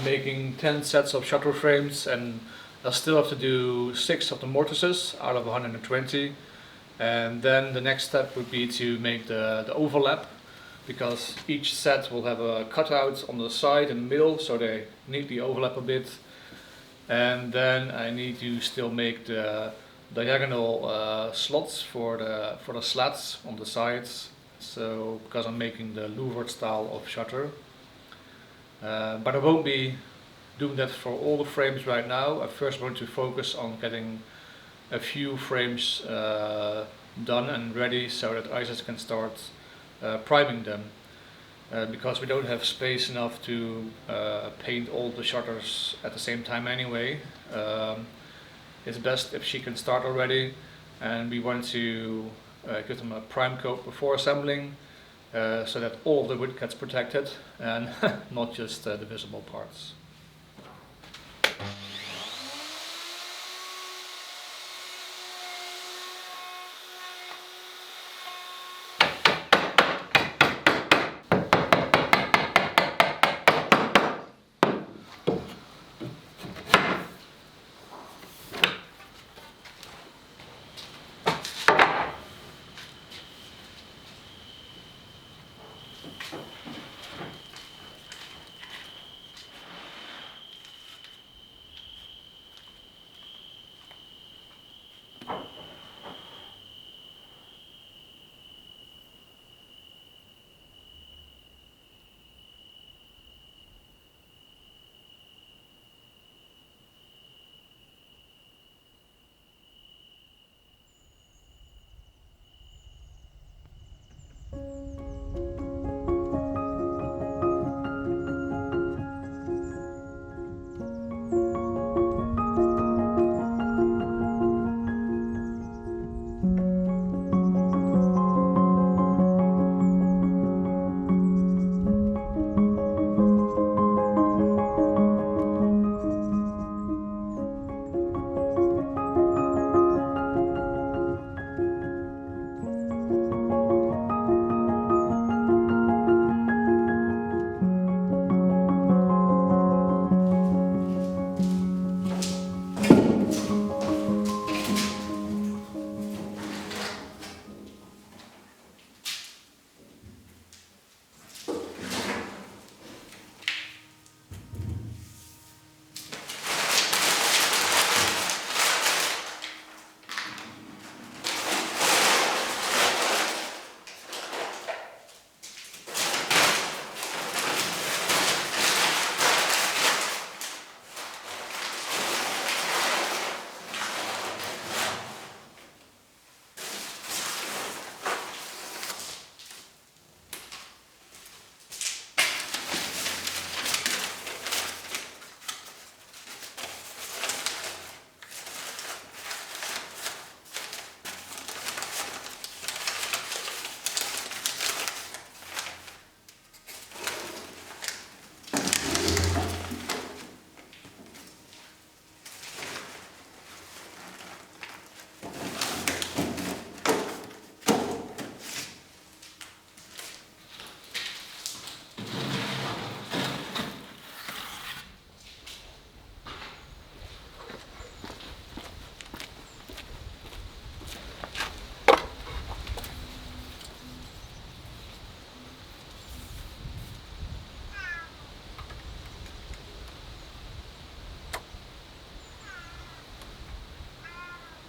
I'm making 10 sets of shutter frames, and I still have to do 6 of the mortises out of 120. And then the next step would be to make the overlap, because each set will have a cutout on the side and middle, so they neatly overlap a bit. And then I need to still make the diagonal slots for the slats on the sides. So because I'm making the louvered style of shutter, but I won't be doing that for all the frames right now. I first want to focus on getting a few frames done and ready so that ISIS can start priming them, because we don't have space enough to paint all the shutters at the same time anyway. It's best if she can start already, and we want to give them a prime coat before assembling, so that all of the wood gets protected and not just the visible parts.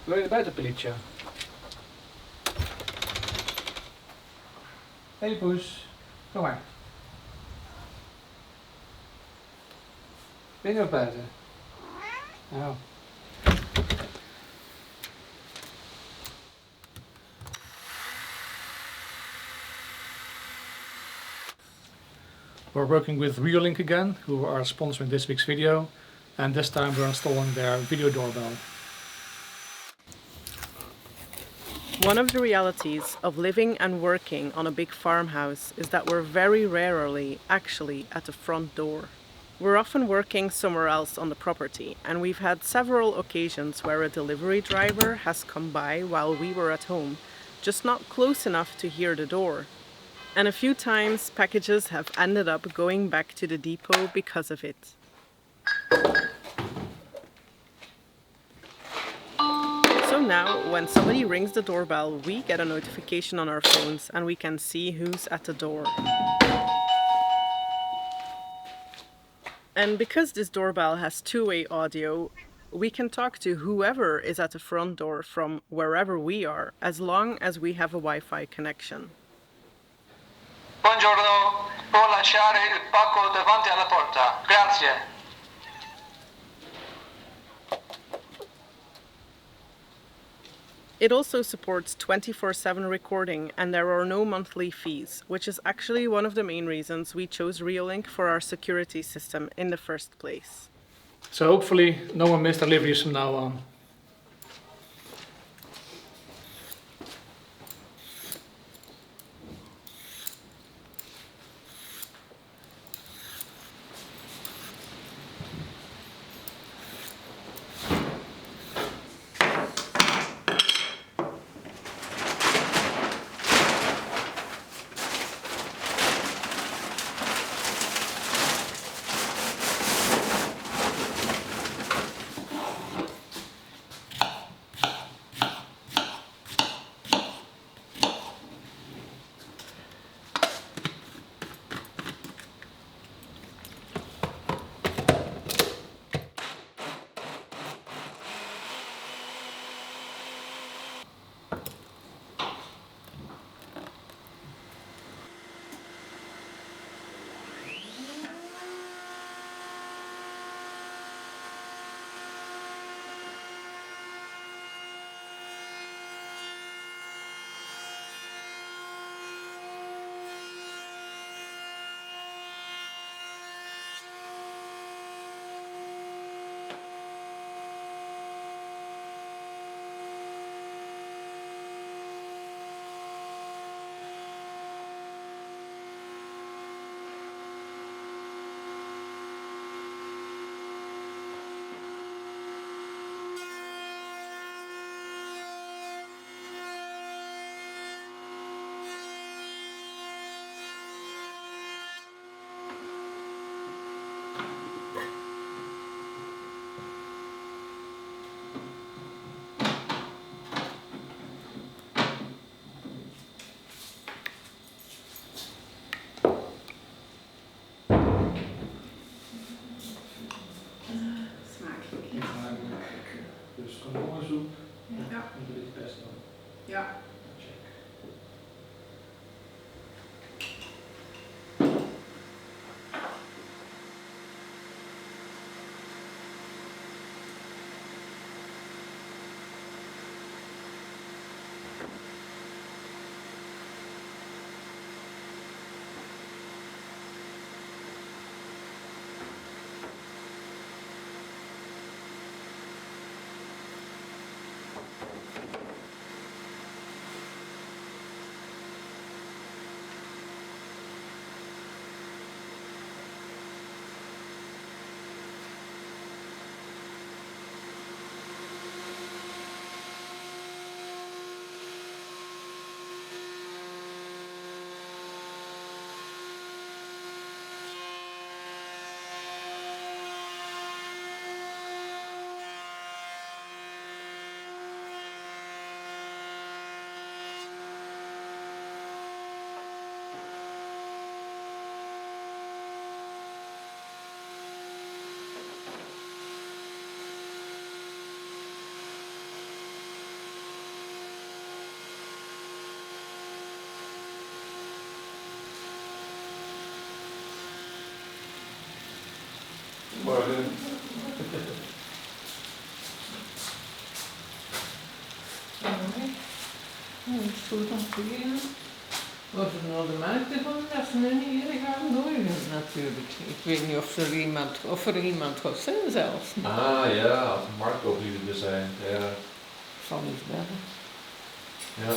Wil je buiten, Pelietje? Hey poes, kom maar. Ben je nog buiten? Nou. We're working with Reolink again, who are sponsoring this week's video, and this time we're installing their video doorbell. One of the realities of living and working on a big farmhouse is that we're very rarely actually at the front door. We're often working somewhere else on the property, and we've had several occasions where a delivery driver has come by while we were at home, just not close enough to hear the door. And a few times packages have ended up going back to the depot because of it. now, when somebody rings the doorbell, we get a notification on our phones and we can see who's at the door. And because this doorbell has two-way audio, we can talk to whoever is at the front door from wherever we are, as long as we have a Wi-Fi connection. Buongiorno, può lasciare il pacco davanti alla porta. Grazie. It also supports 24/7 recording, and there are no monthly fees, which is actually one of the main reasons we chose Reolink for our security system in the first place. So hopefully no one missed deliveries from now on. Dus een onderzoek Ja. moet dit best dan Ja. checken. Morgen. Het is goed om te beginnen. Of er naar de markt gegaan, dat ze nu niet hier gaan nooien natuurlijk. Ik weet niet of er iemand gaat zijn zelfs. Ah ja, als Marco op jullie er zijn. Ja. Ik zal eens bellen. Ja.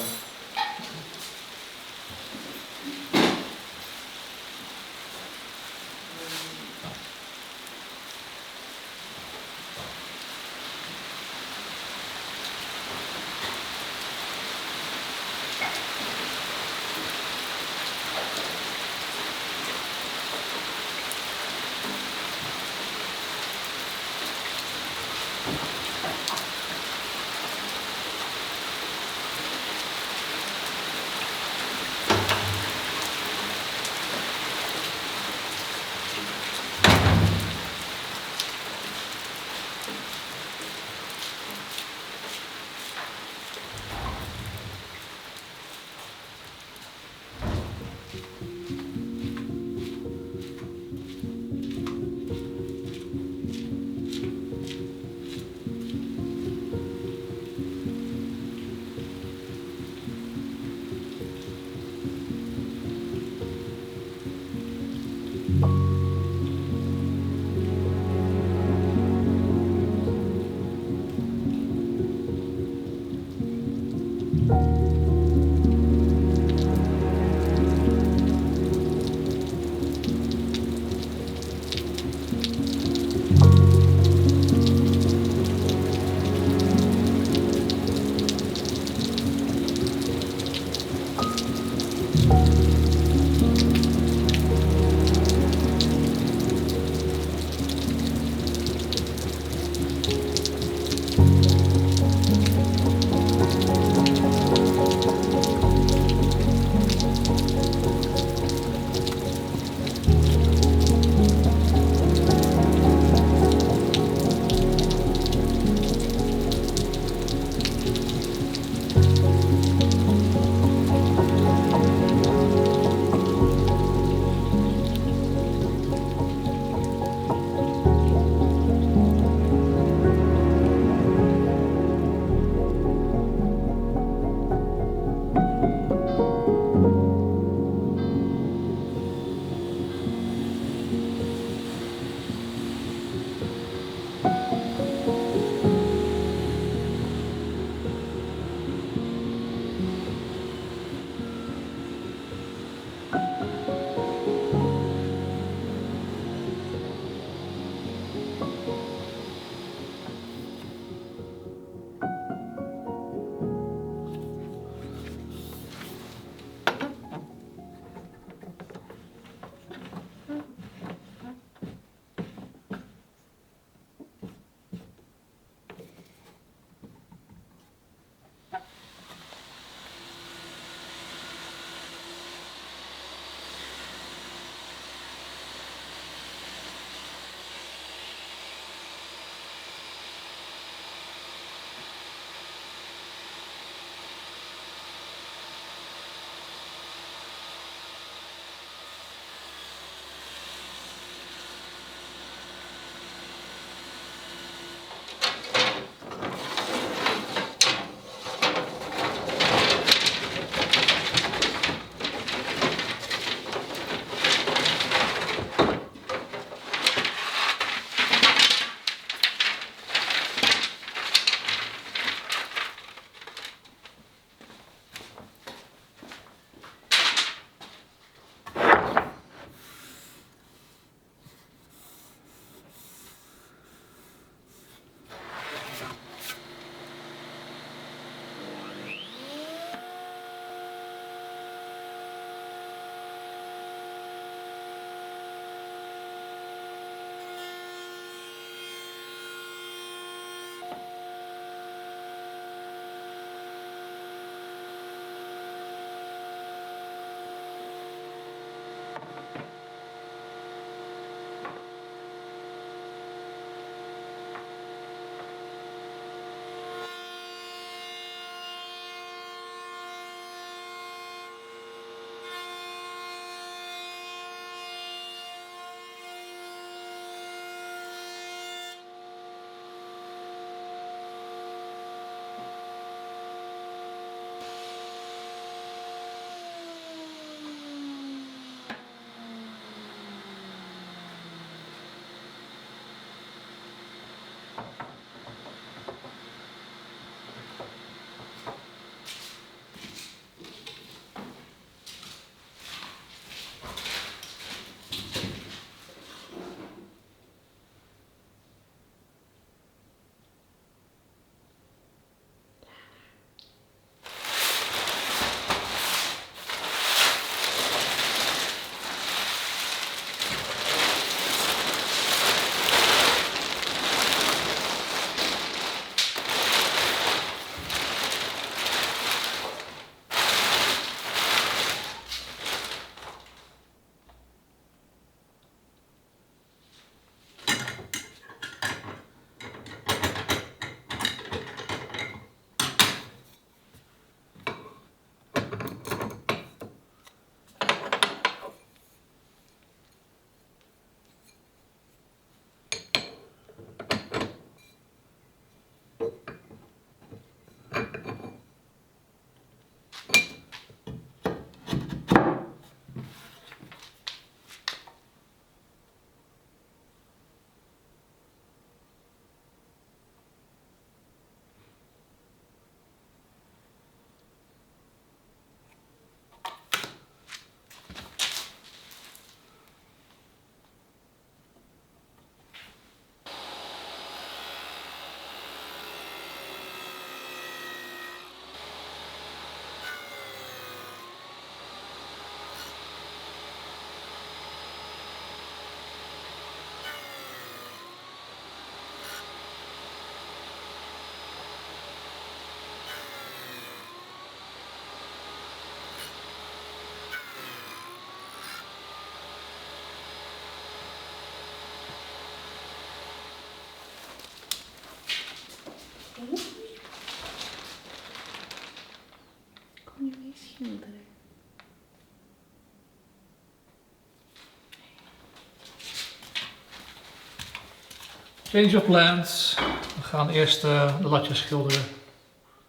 Change of plans. We gaan eerst de latjes schilderen.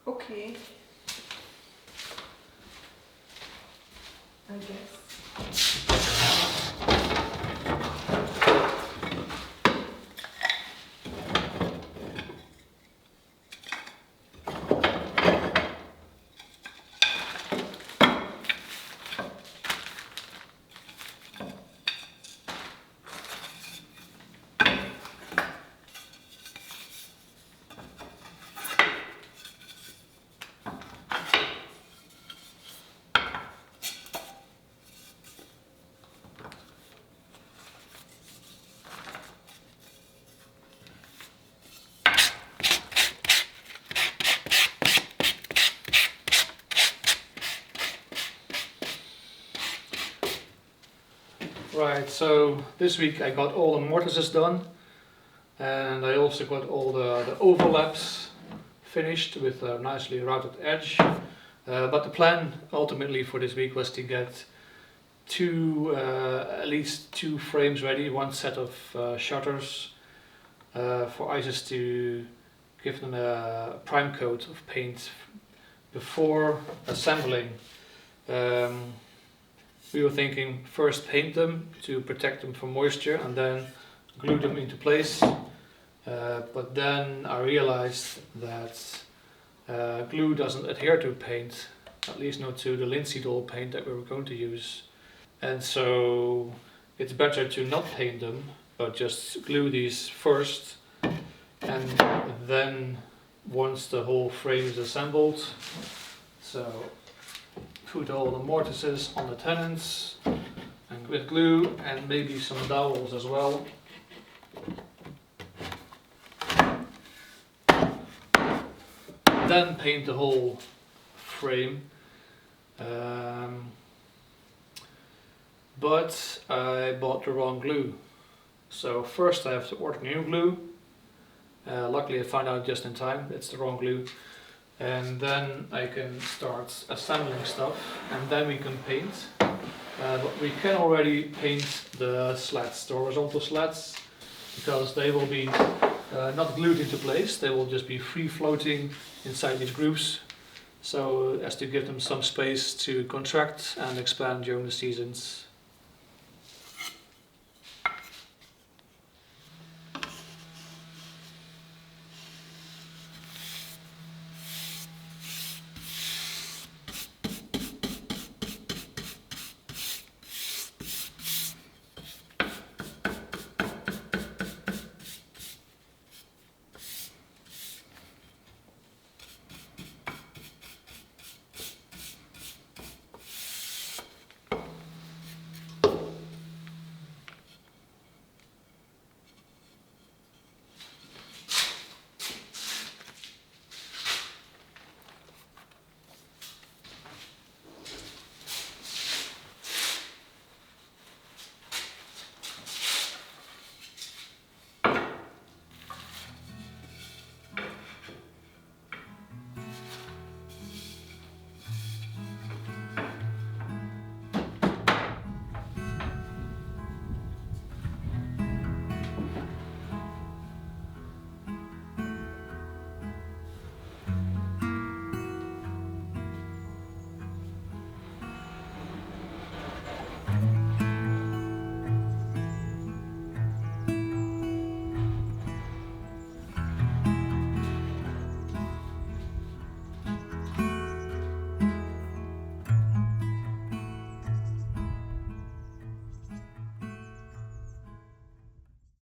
Oké. I guess. Right, so this week I got all the mortises done, and I also got all the overlaps finished with a nicely routed edge. But the plan ultimately for this week was to get at least two frames ready, one set of shutters for Isis to give them a prime coat of paint before assembling. We were thinking first paint them to protect them from moisture and then glue them into place. But then I realized that glue doesn't adhere to paint, at least not to the linseed oil paint that we were going to use. And so it's better to not paint them, but just glue these first, and then once the whole frame is assembled, so put all the mortises on the tenons and with glue and maybe some dowels as well. Then paint the whole frame. But I bought the wrong glue. So first I have to order new glue. Luckily I found out just in time it's the wrong glue. And then I can start assembling stuff, and then we can paint. But we can already paint the slats, the horizontal slats, because they will be not glued into place, they will just be free floating inside these grooves, so as to give them some space to contract and expand during the seasons.